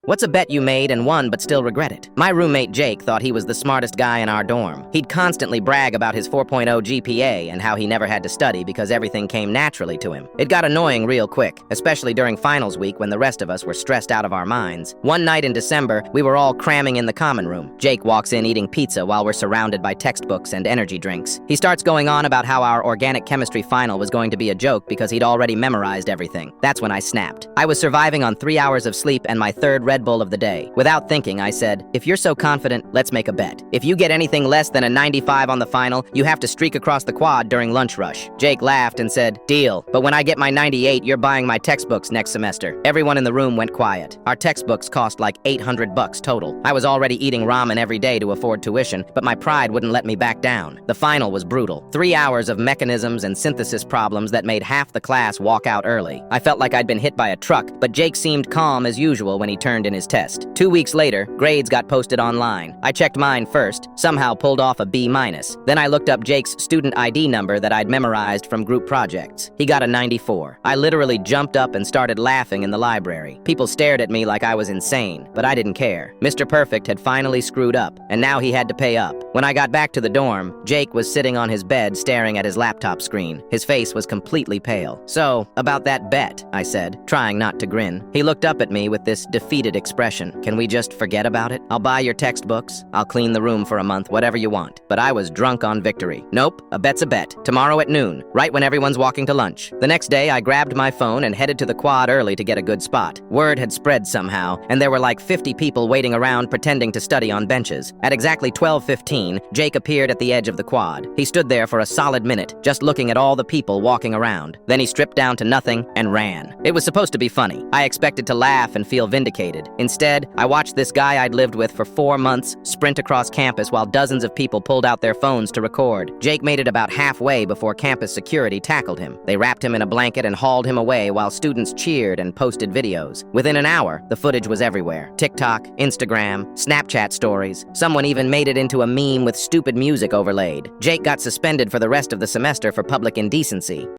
What's a bet you made and won but still regret it? My roommate Jake thought he was the smartest guy in our dorm. He'd constantly brag about his 4.0 GPA and how he never had to study because everything came naturally to him. It got annoying real quick, especially during finals week when the rest of us were stressed out of our minds. One night in December, we were all cramming in the common room. Jake walks in eating pizza while we're surrounded by textbooks and energy drinks. He starts going on about how our organic chemistry final was going to be a joke because he'd already memorized everything. That's when I snapped. I was surviving on 3 hours of sleep and my third Red Bull of the day. Without thinking, I said, if you're so confident, let's make a bet. If you get anything less than a 95 on the final, you have to streak across the quad during lunch rush. Jake laughed and said, deal, but when I get my 98, you're buying my textbooks next semester. Everyone in the room went quiet. Our textbooks cost like $800 total. I was already eating ramen every day to afford tuition, but my pride wouldn't let me back down. The final was brutal. 3 hours of mechanisms and synthesis problems that made half the class walk out early. I felt like I'd been hit by a truck, but Jake seemed calm as usual when he turned in his test. 2 weeks later, grades got posted online. I checked mine first, somehow pulled off a B-. Then I looked up Jake's student ID number that I'd memorized from group projects. He got a 94. I literally jumped up and started laughing in the library. People stared at me like I was insane, but I didn't care. Mr. Perfect had finally screwed up, and now he had to pay up. When I got back to the dorm, Jake was sitting on his bed staring at his laptop screen. His face was completely pale. So, about that bet, I said, trying not to grin. He looked up at me with this defeated expression. Can we just forget about it? I'll buy your textbooks. I'll clean the room for a month, whatever you want. But I was drunk on victory. Nope, a bet's a bet. Tomorrow at noon, right when everyone's walking to lunch. The next day, I grabbed my phone and headed to the quad early to get a good spot. Word had spread somehow, and there were like 50 people waiting around pretending to study on benches. At exactly 12:15, Jake appeared at the edge of the quad. He stood there for a solid minute, just looking at all the people walking around. Then he stripped down to nothing and ran. It was supposed to be funny. I expected to laugh and feel vindicated. Instead, I watched this guy I'd lived with for 4 months sprint across campus while dozens of people pulled out their phones to record. Jake made it about halfway before campus security tackled him. They wrapped him in a blanket and hauled him away while students cheered and posted videos. Within an hour, the footage was everywhere. TikTok, Instagram, Snapchat stories. Someone even made it into a meme with stupid music overlaid. Jake got suspended for the rest of the semester for public indecency.